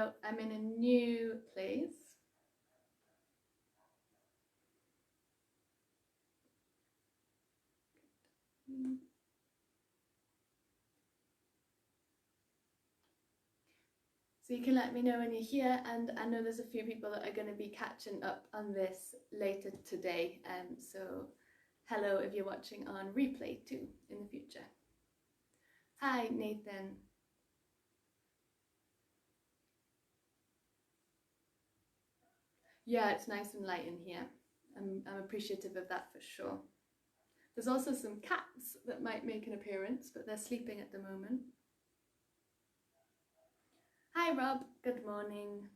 out I'm in a new place. So you can let me know when you're here, and I know there's a few people that are going to be catching up on this later today, so hello if you're watching on replay too in the future. Hi Nathan. Yeah, it's nice and light in here. I'm appreciative of that for sure. There's also some cats that might make an appearance, but they're sleeping at the moment. Hi Rob, good morning.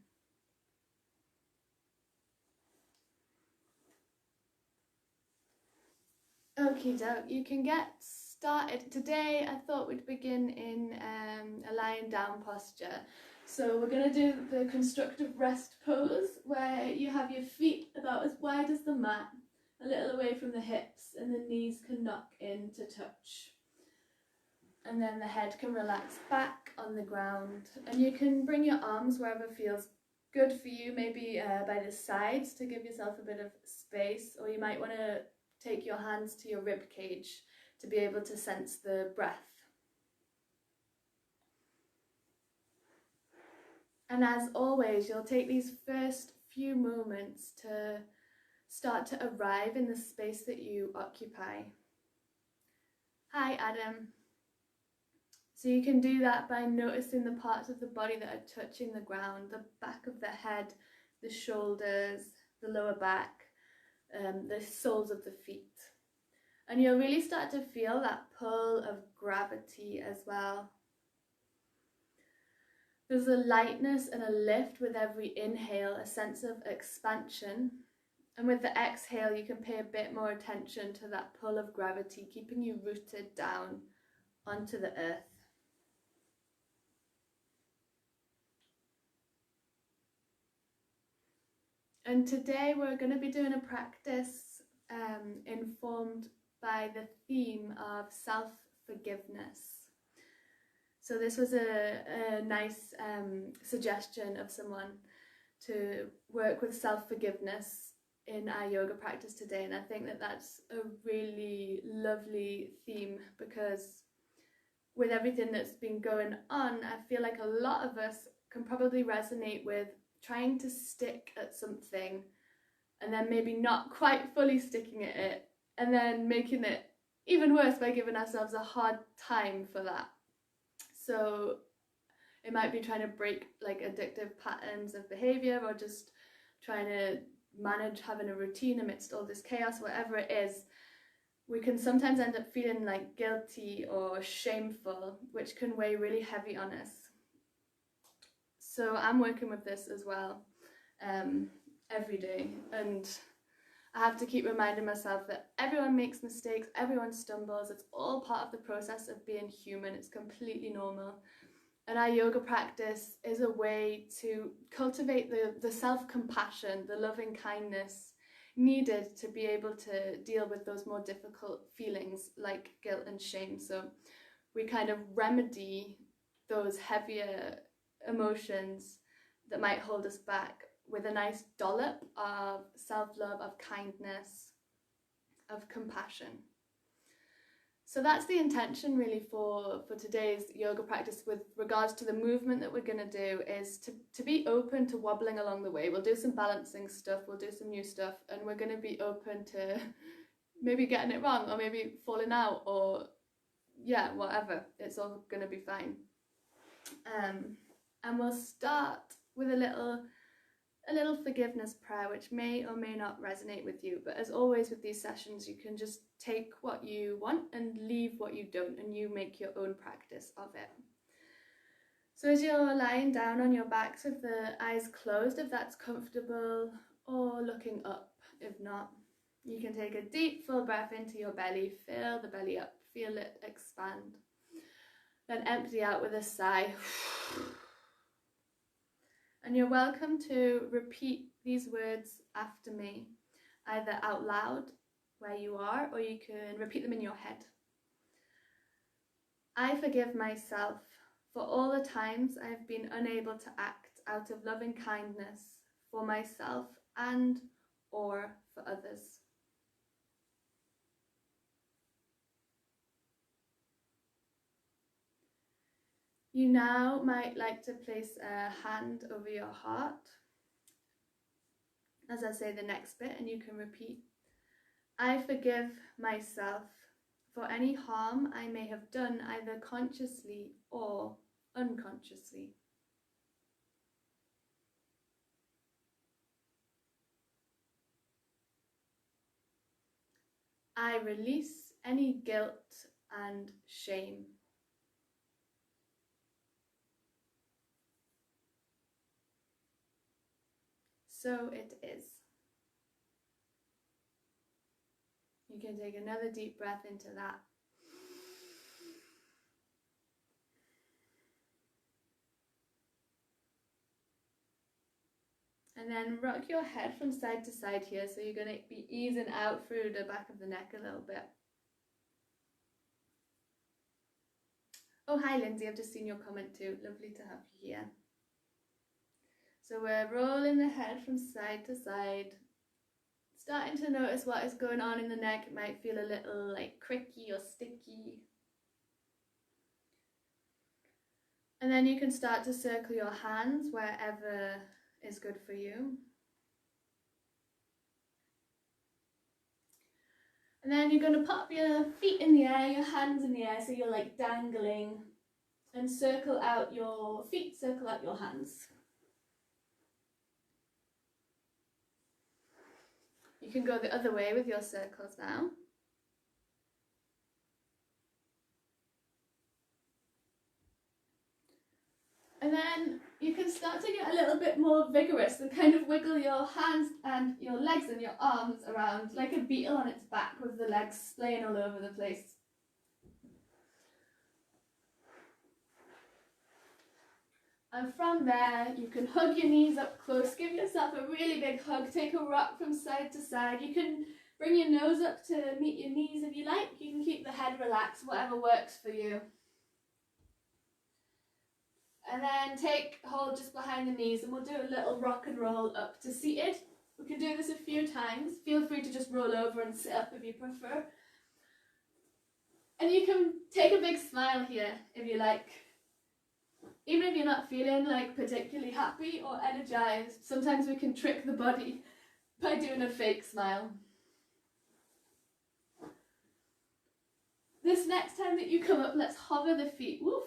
Okie doke, you can get started. Today I thought we'd begin in a lying down posture. So we're going to do the constructive rest pose, where you have your feet about as wide as the mat, a little away from the hips, and the knees can knock in to touch. And then the head can relax back on the ground. And you can bring your arms wherever feels good for you, maybe by the sides to give yourself a bit of space, or you might want to take your hands to your rib cage to be able to sense the breath. And as always, you'll take these first few moments to start to arrive in the space that you occupy. Hi Adam. So you can do that by noticing the parts of the body that are touching the ground, the back of the head, the shoulders, the lower back, the soles of the feet. And you'll really start to feel that pull of gravity as well. There's a lightness and a lift with every inhale, a sense of expansion. And with the exhale, you can pay a bit more attention to that pull of gravity, keeping you rooted down onto the earth. And today we're going to be doing a practice informed by the theme of self-forgiveness. So this was a nice suggestion of someone to work with self-forgiveness in our yoga practice today, and I think that that's a really lovely theme, because with everything that's been going on, I feel like a lot of us can probably resonate with trying to stick at something and then maybe not quite fully sticking at it, and then making it even worse by giving ourselves a hard time for that. So it might be trying to break like addictive patterns of behavior, or just trying to manage having a routine amidst all this chaos. Whatever it is, we can sometimes end up feeling like guilty or shameful, which can weigh really heavy on us. So I'm working with this as well every day, and I have to keep reminding myself that everyone makes mistakes, everyone stumbles, it's all part of the process of being human, it's completely normal. And our yoga practice is a way to cultivate the self-compassion, the loving kindness needed to be able to deal with those more difficult feelings like guilt and shame. So we kind of remedy those heavier emotions that might hold us back with a nice dollop of self-love, of kindness, of compassion. So that's the intention really for today's yoga practice with regards to the movement that we're going to do, is to be open to wobbling along the way. We'll do some balancing stuff, we'll do some new stuff, and we're going to be open to maybe getting it wrong, or maybe falling out, or yeah, whatever. It's all going to be fine. And we'll start with a little forgiveness prayer, which may or may not resonate with you. But as always with these sessions, you can just take what you want and leave what you don't, and you make your own practice of it. So as you're lying down on your backs with the eyes closed, if that's comfortable, or looking up if not, you can take a deep full breath into your belly, fill the belly up, feel it expand. Then empty out with a sigh. And you're welcome to repeat these words after me, either out loud where you are, or you can repeat them in your head. I forgive myself for all the times I have been unable to act out of loving kindness for myself and or for others. You now might like to place a hand over your heart as I say the next bit, and you can repeat. I forgive myself for any harm I may have done either consciously or unconsciously. I release any guilt and shame. So it is. You can take another deep breath into that. And then rock your head from side to side here, so you're going to be easing out through the back of the neck a little bit. Oh, hi Lindsay, I've just seen your comment too. Lovely to have you here. So we're rolling the head from side to side, starting to notice what is going on in the neck. It might feel a little like cricky or sticky. And then you can start to circle your hands wherever is good for you. And then you're going to pop your feet in the air, your hands in the air, so you're like dangling, and circle out your feet, circle out your hands. You can go the other way with your circles now. And then you can start to get a little bit more vigorous and kind of wiggle your hands and your legs and your arms around like a beetle on its back with the legs splaying all over the place. And from there, you can hug your knees up close, give yourself a really big hug, take a rock from side to side. You can bring your nose up to meet your knees if you like. You can keep the head relaxed, whatever works for you. And then take hold just behind the knees, and we'll do a little rock and roll up to seated. We can do this a few times. Feel free to just roll over and sit up if you prefer. And you can take a big smile here if you like. Even if you're not feeling like particularly happy or energized, sometimes we can trick the body by doing a fake smile. This next time that you come up, let's hover the feet. Woof.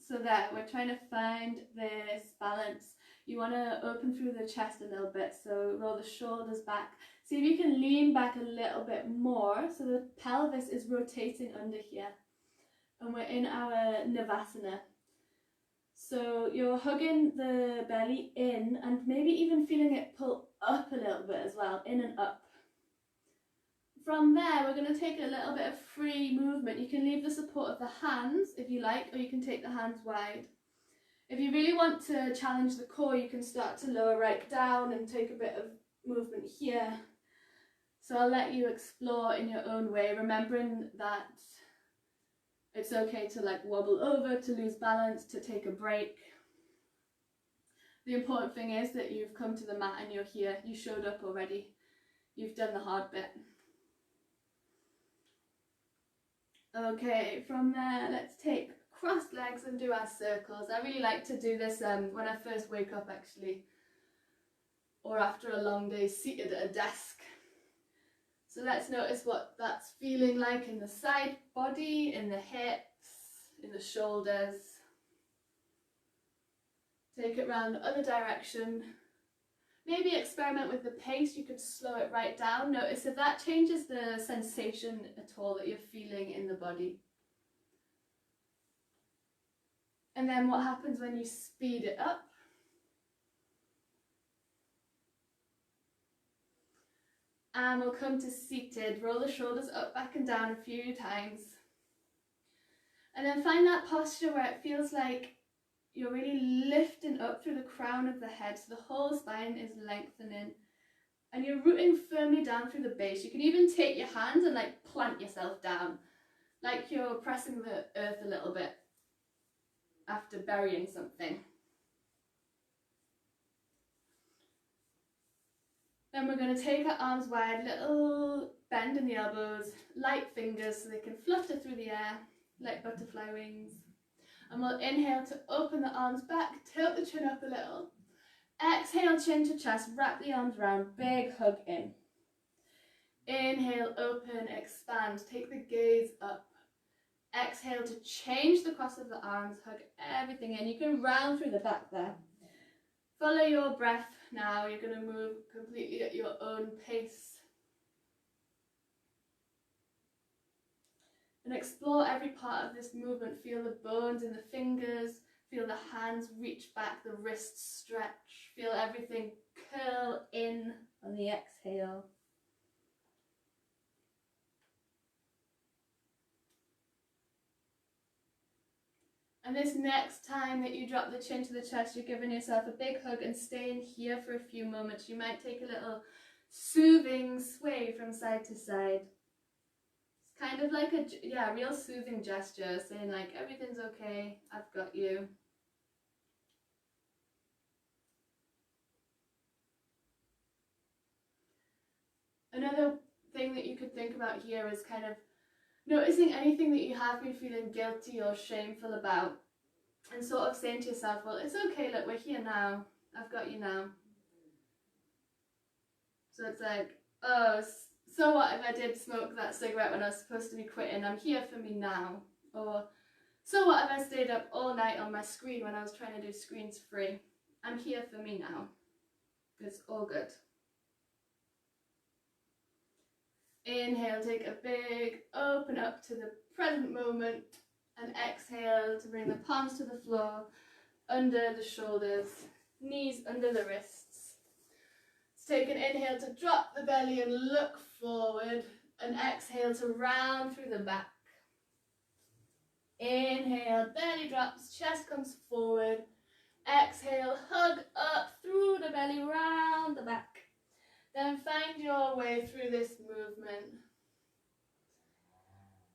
So there, we're trying to find this balance. You want to open through the chest a little bit, so roll the shoulders back. See if you can lean back a little bit more, so the pelvis is rotating under here. And we're in our Navasana. So you're hugging the belly in, and maybe even feeling it pull up a little bit as well, in and up. From there, we're going to take a little bit of free movement. You can leave the support of the hands if you like, or you can take the hands wide. If you really want to challenge the core, you can start to lower right down and take a bit of movement here. So I'll let you explore in your own way, remembering that it's okay to like wobble over, to lose balance, to take a break. The important thing is that you've come to the mat and you're here. You showed up already. You've done the hard bit. Okay, from there, let's take crossed legs and do our circles. I really like to do this when I first wake up actually, or after a long day seated at a desk. So let's notice what that's feeling like in the side body, in the hips, in the shoulders. Take it round the other direction. Maybe experiment with the pace. You could slow it right down. Notice if that changes the sensation at all that you're feeling in the body. And then what happens when you speed it up? And we'll come to seated. Roll the shoulders up, back and down a few times. And then find that posture where it feels like you're really lifting up through the crown of the head, so the whole spine is lengthening. And you're rooting firmly down through the base. You can even take your hands and like plant yourself down, like you're pressing the earth a little bit after burying something. Then we're going to take our arms wide, little bend in the elbows, light fingers so they can flutter through the air like butterfly wings. And we'll inhale to open the arms back, tilt the chin up a little. Exhale, chin to chest, wrap the arms round, big hug in. Inhale, open, expand, take the gaze up. Exhale to change the cross of the arms, hug everything in. You can round through the back there. Follow your breath now. You're going to move completely at your own pace. And explore every part of this movement. Feel the bones in the fingers. Feel the hands reach back, the wrists stretch. Feel everything curl in on the exhale. And this next time that you drop the chin to the chest, you're giving yourself a big hug and staying here for a few moments. You might take a little soothing sway from side to side. It's kind of like a real soothing gesture, saying like, everything's okay, I've got you. Another thing that you could think about here is kind of noticing anything that you have been feeling guilty or shameful about, and sort of saying to yourself, well, it's okay, look, we're here now, I've got you now. So it's like, oh, so what if I did smoke that cigarette when I was supposed to be quitting? I'm here for me now. Or, so what if I stayed up all night on my screen when I was trying to do screens free? I'm here for me now. It's all good. Inhale, take a big open up to the present moment, and exhale to bring the palms to the floor, under the shoulders, knees under the wrists. Let's take an inhale to drop the belly and look forward, and exhale to round through the back. Inhale, belly drops, chest comes forward. Exhale, hug up through the belly, round the back. Then find your way through this movement.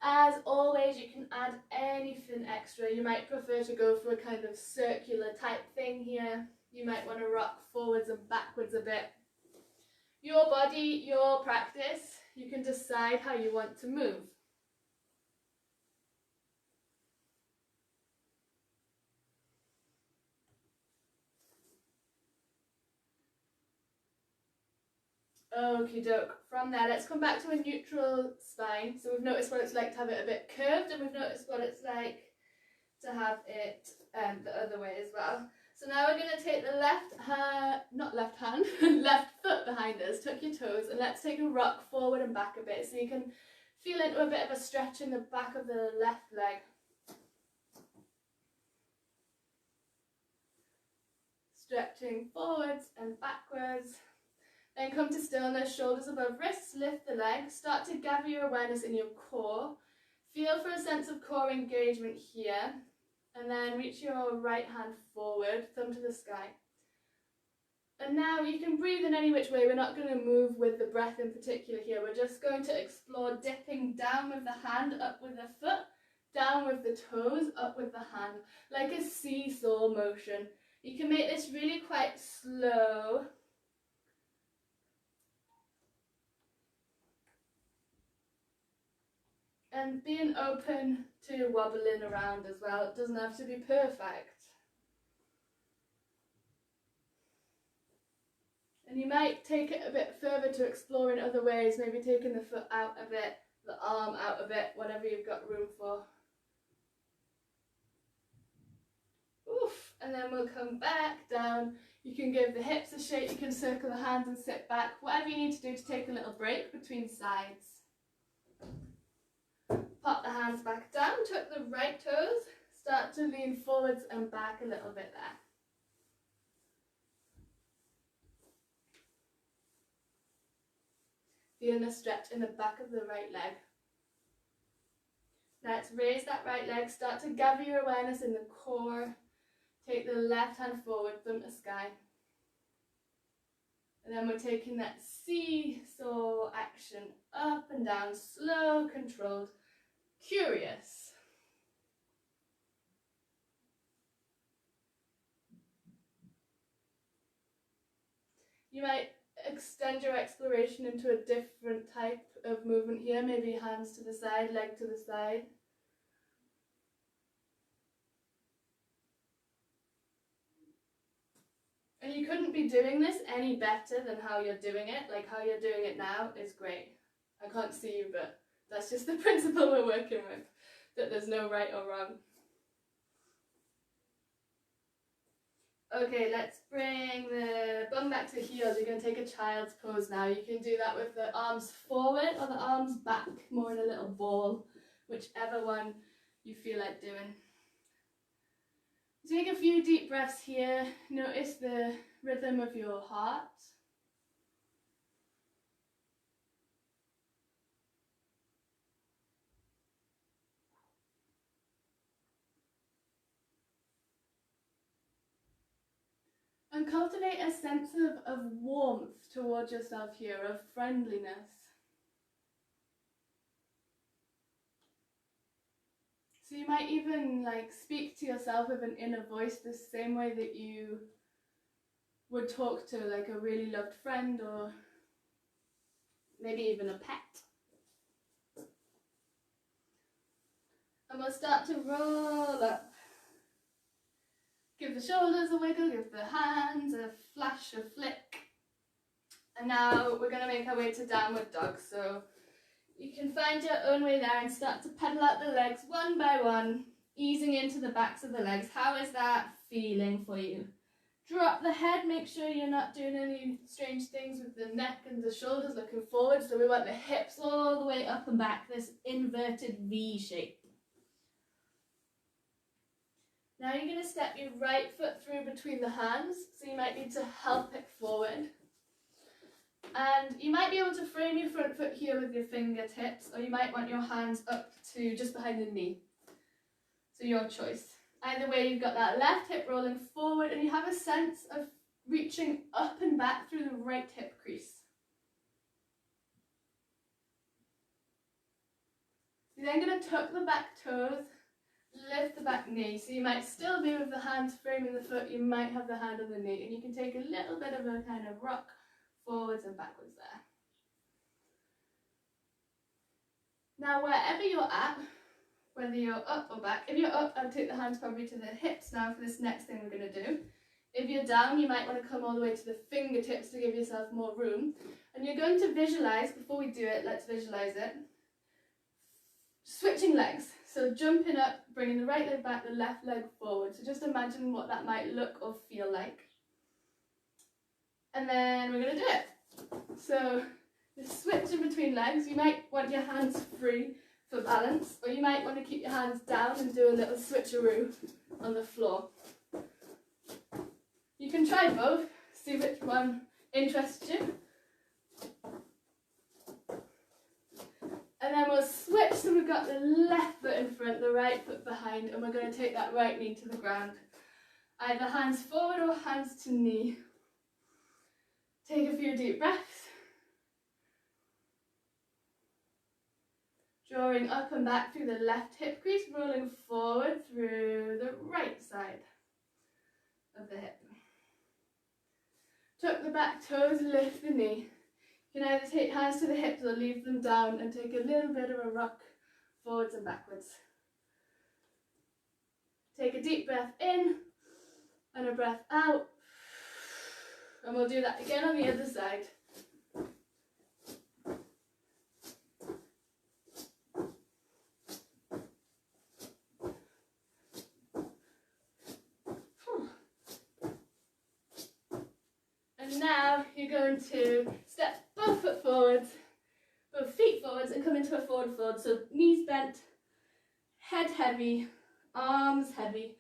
As always, you can add anything extra. You might prefer to go for a kind of circular type thing here. You might want to rock forwards and backwards a bit. Your body, your practice, you can decide how you want to move. Okie doke. From there, let's come back to a neutral spine. So we've noticed what it's like to have it a bit curved, and we've noticed what it's like to have it the other way as well. So now we're going to take the left foot behind us, tuck your toes, and let's take a rock forward and back a bit so you can feel into a bit of a stretch in the back of the left leg. Stretching forwards and backwards. Then come to stillness, shoulders above wrists, lift the leg, start to gather your awareness in your core. Feel for a sense of core engagement here, and then reach your right hand forward, thumb to the sky. And now you can breathe in any which way. We're not going to move with the breath in particular here. We're just going to explore dipping down with the hand, up with the foot, down with the toes, up with the hand, like a seesaw motion. You can make this really quite slow. And being open to wobbling around as well. It doesn't have to be perfect. And you might take it a bit further to explore in other ways, maybe taking the foot out a bit, the arm out a bit, whatever you've got room for. Oof, and then we'll come back down. You can give the hips a shake, you can circle the hands and sit back, whatever you need to do to take a little break between sides. Pop the hands back down, tuck the right toes, start to lean forwards and back a little bit there. Feeling a stretch in the back of the right leg. Let's raise that right leg, start to gather your awareness in the core. Take the left hand forward, thumb to sky. And then we're taking that seesaw action, up and down, slow, controlled. Curious. You might extend your exploration into a different type of movement here, maybe hands to the side, leg to the side. And you couldn't be doing this any better than how you're doing it. Like how you're doing it now is great. I can't see you, but that's just the principle we're working with, that there's no right or wrong. Okay, let's bring the bum back to heels. You're going to take a child's pose now. You can do that with the arms forward or the arms back, more in a little ball, whichever one you feel like doing. Take a few deep breaths here. Notice the rhythm of your heart. And cultivate a sense of warmth towards yourself here, of friendliness. So you might even speak to yourself with an inner voice the same way that you would talk to a really loved friend, or maybe even a pet. And we'll start to roll up. Give the shoulders a wiggle, give the hands a flash, a flick. And now we're going to make our way to downward dog. So you can find your own way there and start to pedal out the legs one by one, easing into the backs of the legs. How is that feeling for you? Drop the head, make sure you're not doing any strange things with the neck and the shoulders looking forward. So we want the hips all the way up and back, this inverted V shape. Now you're going to step your right foot through between the hands, so you might need to help it forward. And you might be able to frame your front foot here with your fingertips, or you might want your hands up to just behind the knee. So your choice. Either way, you've got that left hip rolling forward, and you have a sense of reaching up and back through the right hip crease. You're then going to tuck the back toes, lift the back knee. So you might still be with the hands framing the foot, you might have the hand on the knee, and you can take a little bit of a kind of rock forwards and backwards there. Now wherever you're at, whether you're up or back, if you're up, I'll take the hands probably to the hips now for this next thing we're going to do. If you're down, you might want to come all the way to the fingertips to give yourself more room. And you're going to visualize, before we do it, let's visualize it, switching legs. So jumping up, bringing the right leg back, the left leg forward. So just imagine what that might look or feel like. And then we're going to do it. So the switch in between legs, you might want your hands free for balance, or you might want to keep your hands down and do a little switcheroo on the floor. You can try both, see which one interests you. And then we'll switch, so we've got the left foot in front, the right foot behind, and we're going to take that right knee to the ground. Either hands forward or hands to knee. Take a few deep breaths. Drawing up and back through the left hip crease, rolling forward through the right side of the hip. Tuck the back toes, lift the knee. You can either take hands to the hips or leave them down and take a little bit of a rock forwards and backwards. Take a deep breath in and a breath out. And we'll do that again on the other side. And now you're going to step both foot forwards, both feet forwards, and come into a forward fold. So knees bent, head heavy, arms heavy,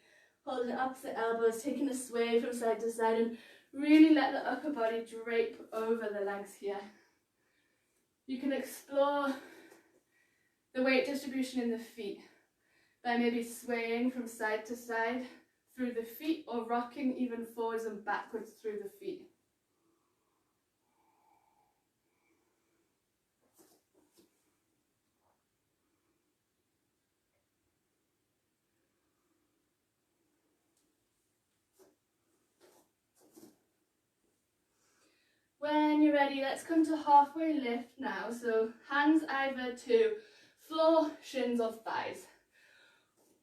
holding opposite elbows, taking a sway from side to side, and really let the upper body drape over the legs here. You can explore the weight distribution in the feet by maybe swaying from side to side through the feet, or rocking even forwards and backwards through the feet. When you're ready, let's come to halfway lift now. So hands either to floor, shins or thighs.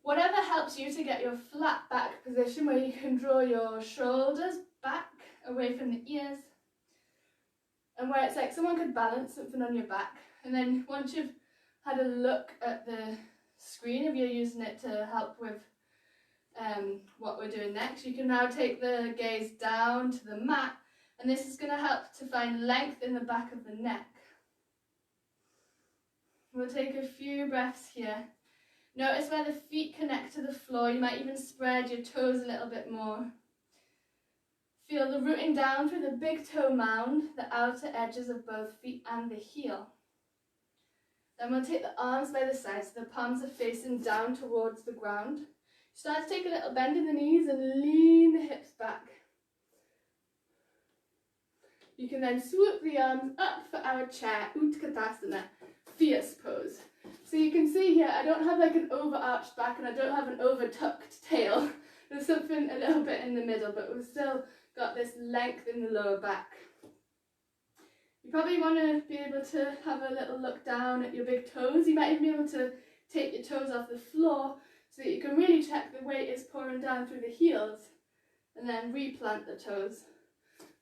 Whatever helps you to get your flat back position where you can draw your shoulders back away from the ears, and where it's like someone could balance something on your back. And then once you've had a look at the screen, if you're using it to help with what we're doing next, you can now take the gaze down to the mat, and this is going to help to find length in the back of the neck. We'll take a few breaths here. Notice where the feet connect to the floor. You might even spread your toes a little bit more. Feel the rooting down through the big toe mound, the outer edges of both feet and the heel. Then we'll take the arms by the sides, so the palms are facing down towards the ground. Start to take a little bend in the knees and lean the hips back. You can then swoop the arms up for our chair, Utkatasana, fierce pose. So you can see here, I don't have like an overarched back and I don't have an over-tucked tail. There's something a little bit in the middle, but we've still got this length in the lower back. You probably want to be able to have a little look down at your big toes. You might even be able to take your toes off the floor so that you can really check the weight is pouring down through the heels, and then replant the toes.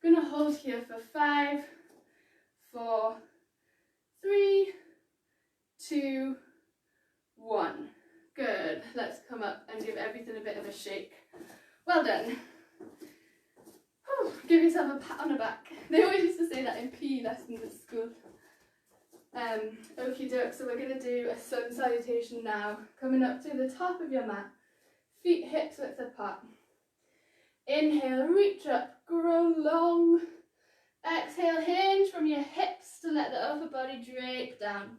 I'm going to hold here for 5, 4, 3, 2, 1. Good. Let's come up and give everything a bit of a shake. Well done. Whew. Give yourself a pat on the back. They always used to say that in PE lessons at school. Okie doke, so we're going to do a sun salutation now. Coming up to the top of your mat. Feet hips width apart. Inhale, reach up, grow long. Exhale, hinge from your hips to let the upper body drape down.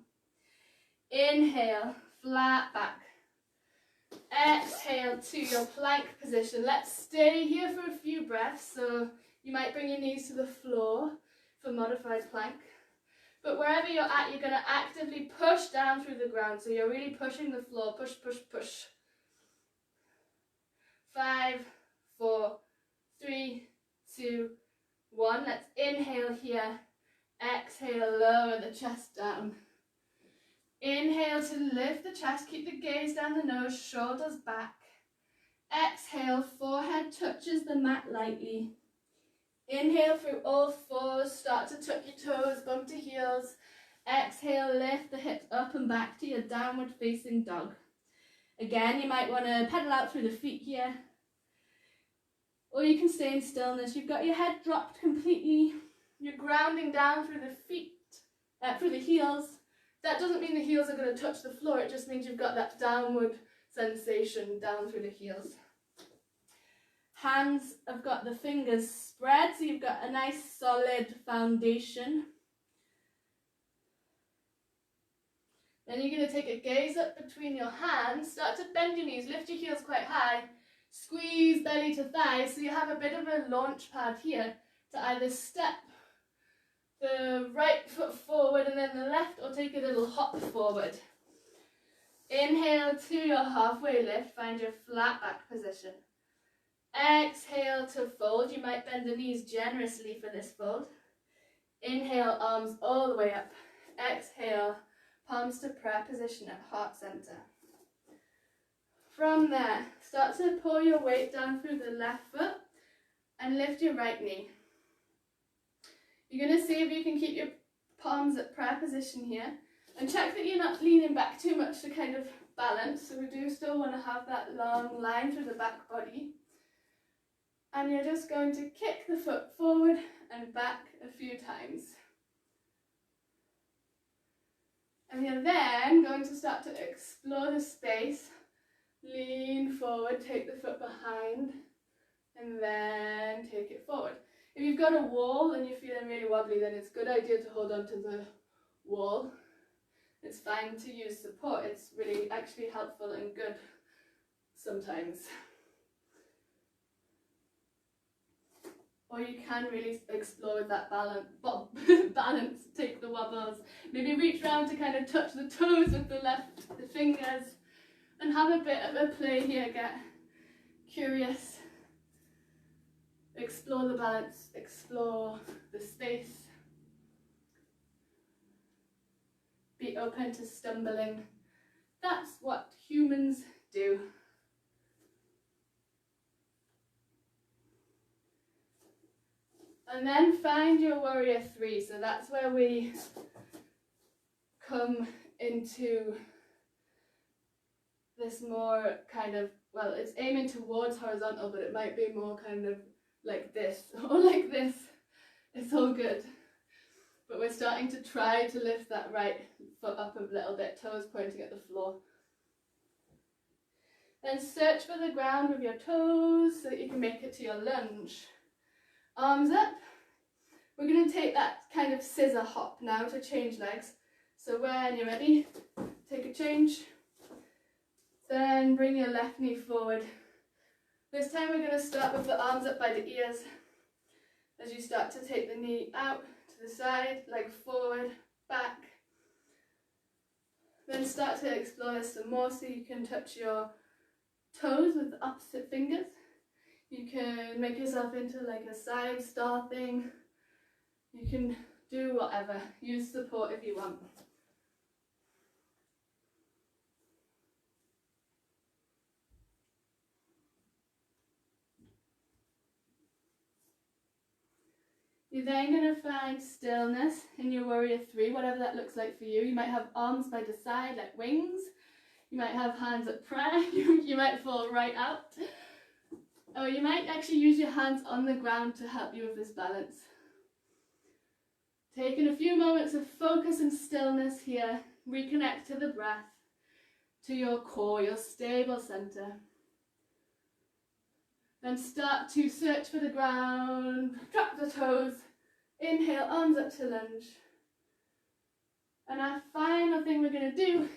Inhale, flat back. Exhale to your plank position. Let's stay here for a few breaths. So you might bring your knees to the floor for modified plank. But wherever you're at, you're going to actively push down through the ground. So you're really pushing the floor. Push, push, push. 5, 4, 3, 2, 1. Let's inhale here. Exhale, lower the chest down. Inhale to lift the chest. Keep the gaze down the nose, shoulders back. Exhale, forehead touches the mat lightly. Inhale through all fours. Start to tuck your toes, bump to heels. Exhale, lift the hips up and back to your downward facing dog. Again, you might want to pedal out through the feet here. Or you can stay in stillness. You've got your head dropped completely. You're grounding down through the feet, through the heels. That doesn't mean the heels are going to touch the floor. It just means you've got that downward sensation down through the heels. Hands have got the fingers spread, so you've got a nice solid foundation. Then you're going to take a gaze up between your hands. Start to bend your knees, lift your heels quite high. Squeeze belly to thigh, so you have a bit of a launch pad here to either step the right foot forward and then the left, or take a little hop forward. Inhale to your halfway lift, find your flat back position. Exhale to fold. You might bend the knees generously for this fold. Inhale, arms all the way up. Exhale, palms to prayer position at heart center. From there, start to pull your weight down through the left foot and lift your right knee. You're going to see if you can keep your palms at prayer position here, and check that you're not leaning back too much to kind of balance. So we do still want to have that long line through the back body. And you're just going to kick the foot forward and back a few times. And you're then going to start to explore the space. Lean forward, take the foot behind, and then take it forward. If you've got a wall and you're feeling really wobbly, then it's a good idea to hold on to the wall. It's fine to use support. It's really actually helpful and good sometimes. Or you can really explore with that balance, take the wobbles. Maybe reach around to kind of touch the toes with the fingers, and have a bit of a play here. Get curious. Explore the balance, explore the space. Be open to stumbling. That's what humans do. And then find your warrior three. So that's where we come into this more kind of, well, it's aiming towards horizontal, but it might be more kind of like this or like this. It's all good. But we're starting to try to lift that right foot up a little bit, toes pointing at the floor. Then search for the ground with your toes so that you can make it to your lunge. Arms up. We're going to take that kind of scissor hop now to change legs. So when you're ready, take a change. Then bring your left knee forward. This time we're going to start with the arms up by the ears. As you start to take the knee out to the side, leg forward, back. Then start to explore this some more so you can touch your toes with the opposite fingers. You can make yourself into like a side star thing. You can do whatever. Use support if you want. You're then going to find stillness in your warrior three, whatever that looks like for you. You might have arms by the side like wings. You might have hands at prayer. You might fall right out. Or you might actually use your hands on the ground to help you with this balance. Taking a few moments of focus and stillness here. Reconnect to the breath, to your core, your stable center. Then start to search for the ground, drop the toes, inhale, arms up to lunge. And our final thing we're going to do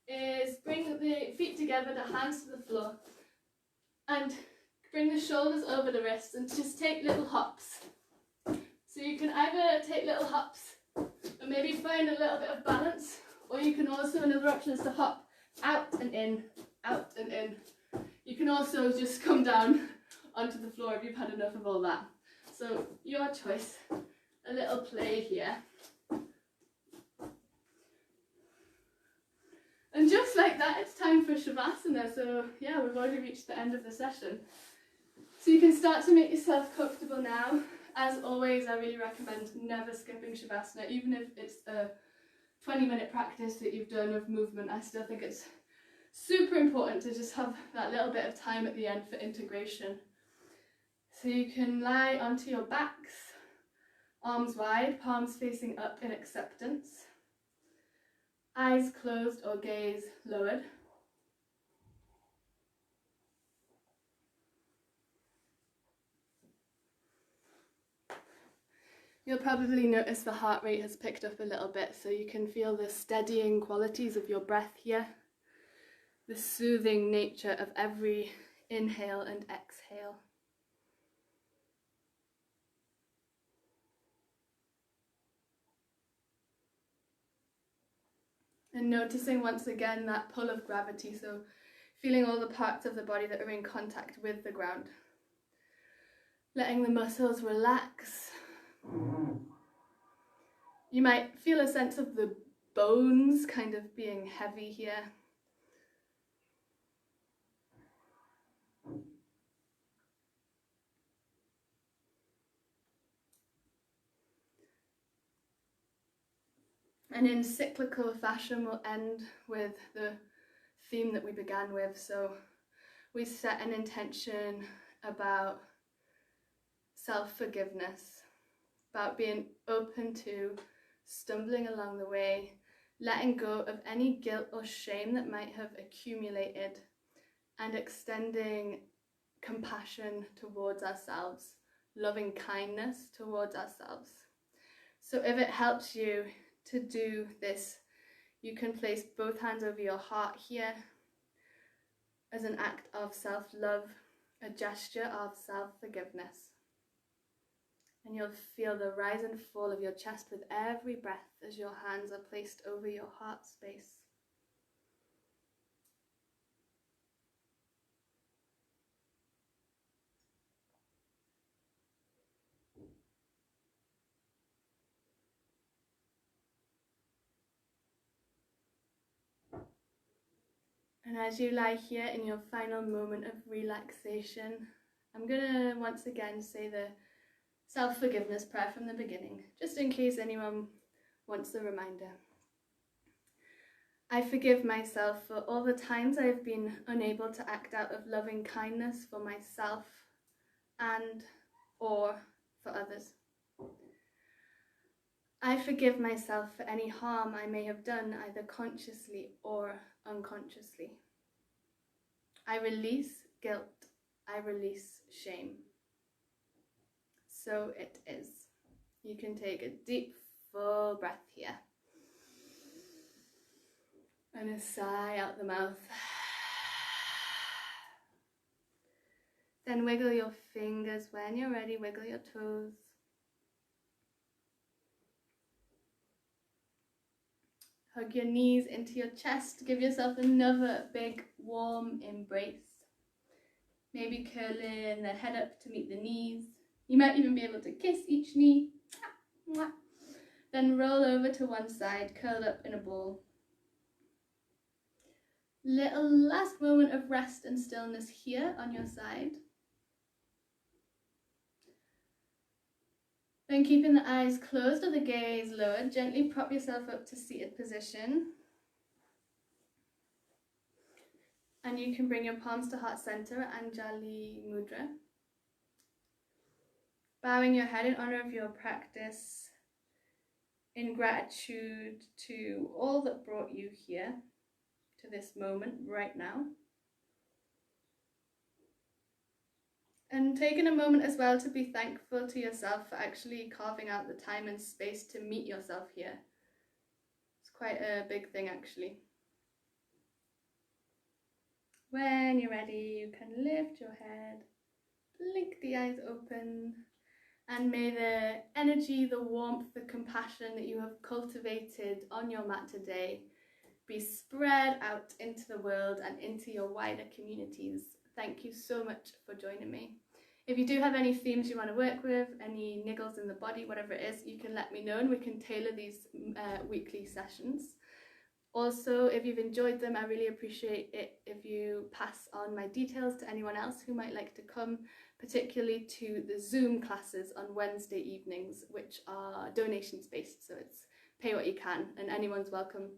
is bring the feet together, the hands to the floor, and bring the shoulders over the wrists and just take little hops. So you can either take little hops and maybe find a little bit of balance, or you can also, another option is to hop out and in, out and in. You can also just come down onto the floor if you've had enough of all that. So your choice, a little play here. And just like that, it's time for Shavasana. So yeah, we've already reached the end of the session. So you can start to make yourself comfortable now. As always, I really recommend never skipping Shavasana, even if it's a 20-minute practice that you've done of movement. I still think it's super important to just have that little bit of time at the end for integration. So you can lie onto your backs, arms wide, palms facing up in acceptance, eyes closed or gaze lowered. You'll probably notice the heart rate has picked up a little bit, so you can feel the steadying qualities of your breath here. The soothing nature of every inhale and exhale. And noticing once again that pull of gravity, so feeling all the parts of the body that are in contact with the ground. Letting the muscles relax. You might feel a sense of the bones kind of being heavy here. And in cyclical fashion, we'll end with the theme that we began with. So we set an intention about self-forgiveness, about being open to stumbling along the way, letting go of any guilt or shame that might have accumulated, and extending compassion towards ourselves, loving kindness towards ourselves. So if it helps you to do this, you can place both hands over your heart here as an act of self-love, a gesture of self-forgiveness. And you'll feel the rise and fall of your chest with every breath as your hands are placed over your heart space. And as you lie here in your final moment of relaxation, I'm going to once again say the self-forgiveness prayer from the beginning, just in case anyone wants a reminder. I forgive myself for all the times I have been unable to act out of loving kindness for myself and or for others. I forgive myself for any harm I may have done, either consciously or unconsciously. I release guilt. I release shame. So it is. You can take a deep, full breath here. And a sigh out the mouth. Then wiggle your fingers when you're ready. Wiggle your toes. Hug your knees into your chest. Give yourself another big, warm embrace. Maybe curling the head up to meet the knees. You might even be able to kiss each knee. Then roll over to one side, curled up in a ball. Little last moment of rest and stillness here on your side. Then keeping the eyes closed or the gaze lowered, gently prop yourself up to seated position. And you can bring your palms to heart center, Anjali Mudra. Bowing your head in honor of your practice, in gratitude to all that brought you here, to this moment right now. And taking a moment as well to be thankful to yourself for actually carving out the time and space to meet yourself here. It's quite a big thing actually. When you're ready, you can lift your head, blink the eyes open, and may the energy, the warmth, the compassion that you have cultivated on your mat today be spread out into the world and into your wider communities. Thank you so much for joining me. If you do have any themes you want to work with, any niggles in the body, whatever it is, you can let me know and we can tailor these weekly sessions. Also, if you've enjoyed them, I really appreciate it if you pass on my details to anyone else who might like to come, particularly to the Zoom classes on Wednesday evenings, which are donations based, so it's pay what you can and anyone's welcome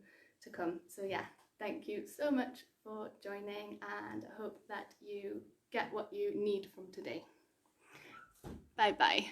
to come. So yeah, thank you so much for joining and I hope that you get what you need from today. Bye bye.